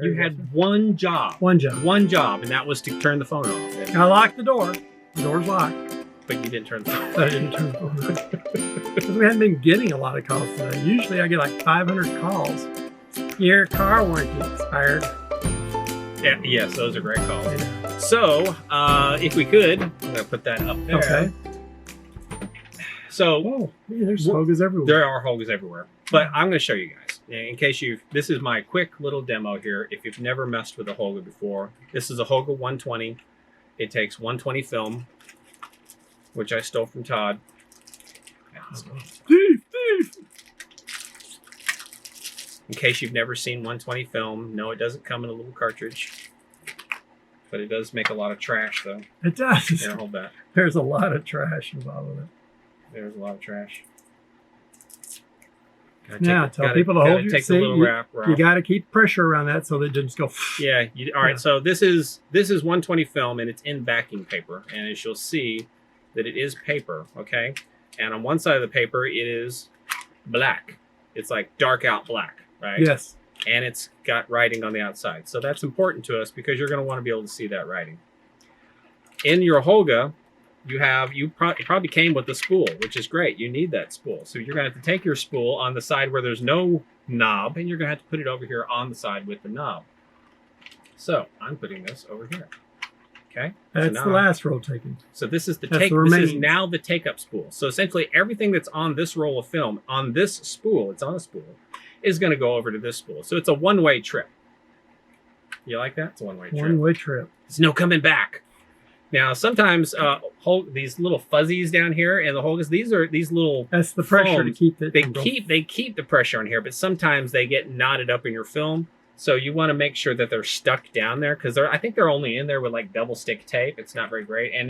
You had one job. One job. One job, and that was to turn the phone off. I locked the door. The door's locked. But you didn't turn the phone off. I didn't turn the phone off. Because we hadn't been getting a lot of calls today. Usually I get like 500 calls. Your car warranty expired. Yeah, yes, those are great calls. Yeah. So, if we could, I'm going to put that up there. Okay. So, Oh, yeah, there's Holgas everywhere. there are Holgas everywhere. But I'm going to show you guys. In case this is my quick little demo here. If you've never messed with a Holga before, this is a Holga 120. It takes 120 film, which I stole from Todd. Thief! In case you've never seen 120 film, no, it doesn't come in a little cartridge. But it does make a lot of trash, though. It does. Here, hold that. There's a lot of trash involved with it. There's a lot of trash. Now, tell people to hold your take seat. the little wrap. You got to keep pressure around that so that it doesn't just go. Yeah. All right. So this is 120 film, and it's in backing paper. And as you'll see, that it is paper. Okay. And on one side of the paper, it is black. It's like dark out black, right? Yes. And it's got writing on the outside. So that's important to us because you're going to want to be able to see that writing. In your Holga, it probably came with the spool, which is great. You need that spool. So you're going to have to take your spool on the side where there's no knob, and you're going to have to put it over here on the side with the knob. So I'm putting this over here. Okay. That's the last roll taken. So this is That's this the is now the take-up spool. So essentially everything that's on this roll of film, on this spool, it's on a spool, is going to go over to this spool. So it's a one-way trip. You like that? It's a one-way trip. One-way trip. There's no coming back. Now, sometimes these little fuzzies down here and the Holgas, these little. That's the pressure foams. to keep it. They keep the pressure on here, but sometimes they get knotted up in your film. So you want to make sure that they're stuck down there because I think they're only in there with like double stick tape. It's not very great. And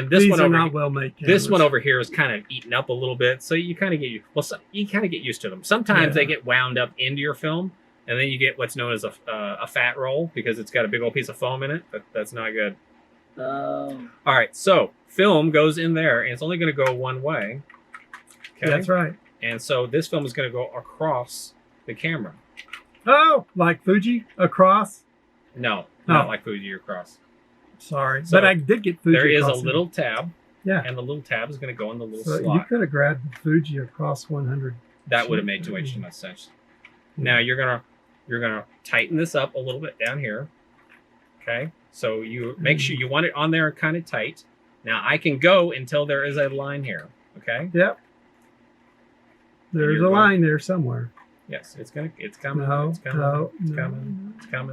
this one over here, this one over here is kind of eaten up a little bit. So you kind of get used to them. Sometimes they get wound up into your film, and then you get what's known as a fat roll because it's got a big old piece of foam in it. That's not good. All right, so film goes in there, and it's only going to go one way. Okay, That's right. And so this film is going to go across the camera. Oh, like Fuji across? No, not like Fuji across. Sorry, So but I did get Fuji. There is a across little tab. Yeah. And the little tab is going to go in the little So slot. you could have grabbed the Fuji across 100. That would have made too much sense. Now you're gonna tighten this up a little bit down here. Okay. So you make sure you want it on there kind of tight. Now I can go until there is a line here. Okay. Yep. There's a line there somewhere. Yes, it's coming. It's coming.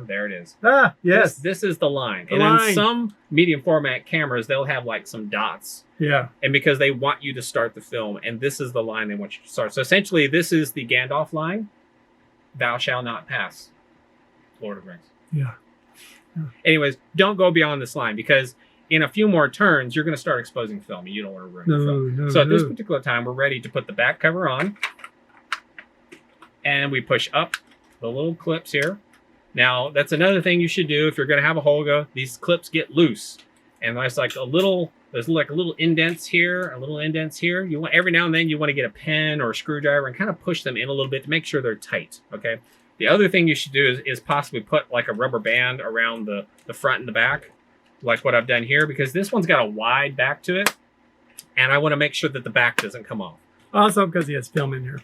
There it is. Ah, yes. This is the line. The line. In some medium format cameras, they'll have like some dots. Yeah. And because they want you to start the film, and this is the line they want you to start. So essentially, this is the Gandalf line. Thou shalt not pass. Lord of the Rings. Yeah. Anyways, don't go beyond this line because in a few more turns, you're going to start exposing film. And you don't want to ruin the film. So at this particular time, we're ready to put the back cover on. And we push up the little clips here. Now, that's another thing you should do if you're going to have a Holga. These clips get loose. And there's like a little indents here, a little indents here. You want every now and then you want to get a pen or a screwdriver and kind of push them in a little bit to make sure they're tight. Okay. The other thing you should do is possibly put like a rubber band around the front and the back, like what I've done here, because this one's got a wide back to it. And I want to make sure that the back doesn't come off. Also because he has film in here.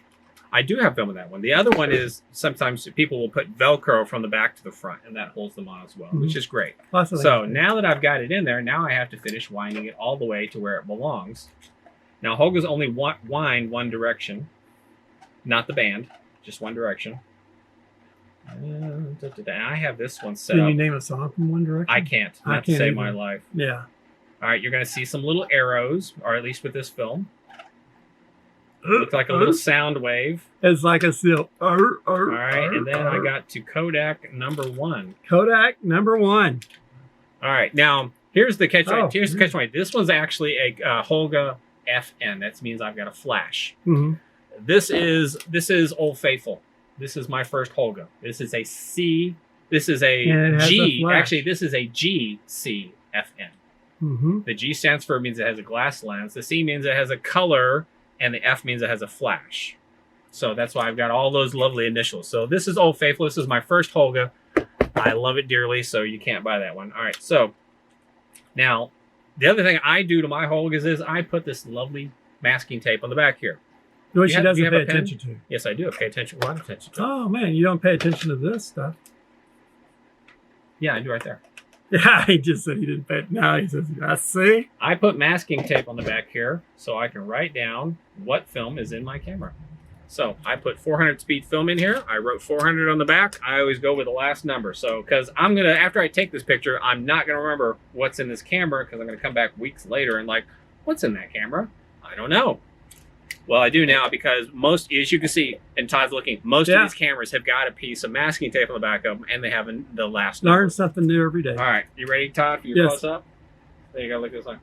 I do have film in that one. The other one is sometimes people will put Velcro from the back to the front, and that holds them on as well, which is great. So now that I've got it in there, now I have to finish winding it all the way to where it belongs. Now, Holgas only wind one direction, not the band, just one direction. And I have this one set up. Can you name a song from One Direction? I can't. Not to save my life. Yeah. All right, you're going to see some little arrows, or at least with this film. Looks like a little sound wave. It's like a seal. All right, and then I got to Kodak #1. Kodak #1. All right, now here's the catch. Here's the catch point. This one's actually a Holga FN. That means I've got a flash. Mm-hmm. This is Old Faithful. This is my first Holga. This is a C. This is a G. Actually, this is a GC FN. Mm-hmm. The G stands for means it has a glass lens. The C means it has a color. And the F means it has a flash. So that's why I've got all those lovely initials. So this is Old Faithful. This is my first Holga. I love it dearly, so you can't buy that one. All right, so now the other thing I do to my Holgas is I put this lovely masking tape on the back here. No, she doesn't pay attention to. Yes, I do. I pay attention. A lot of attention to. Oh man, you don't pay attention to this stuff. Yeah, I do right there. Yeah, he just said he didn't pay. Now he says, I see. I put masking tape on the back here so I can write down what film is in my camera. So I put 400 speed film in here. I wrote 400 on the back. I always go with the last number. So, because I'm going to, after I take this picture, I'm not going to remember what's in this camera because I'm going to come back weeks later and like, what's in that camera? I don't know. Well, I do now because most, as you can see, and Todd's looking, most of these cameras have got a piece of masking tape on the back of them, and they have the last number. Learn something new every day. All right. You ready, Todd, for your close-up? There you go. Look at this one.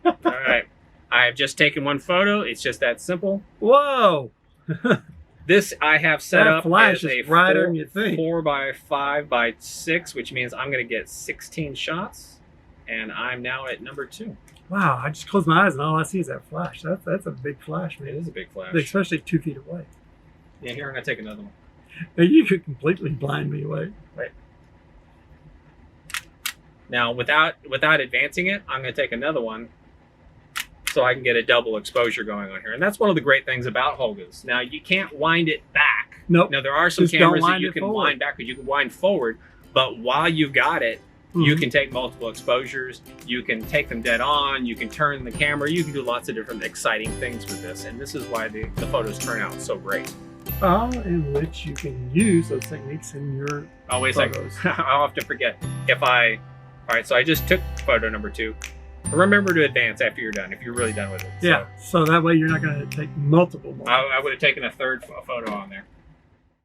All right. I have just taken one photo. It's just that simple. Whoa. This I have set up as a brighter than you think. 4x5x6, which means I'm going to get 16 shots, and I'm now at number 2. Wow, I just close my eyes and all I see is that flash. That's a big flash, man. It is a big flash. Especially 2 feet away. Yeah, here, I'm going to take another one. Now, you could completely blind me away. Right. Now, without advancing it, I'm going to take another one so I can get a double exposure going on here. And that's one of the great things about Holgas. Now, you can't wind it back. Nope. Now, there are some cameras that you can wind back, because you can wind forward, but while you've got it, you can take multiple exposures, you can take them dead on, you can turn the camera, you can do lots of different exciting things with this. And this is why the photos turn out so great. In which you can use those techniques in your photos. I'll have to forget. All right, so I just took photo number 2. Remember to advance after you're done, if you're really done with it. Yeah, so that way you're not going to take multiple more. I would have taken a third photo on there.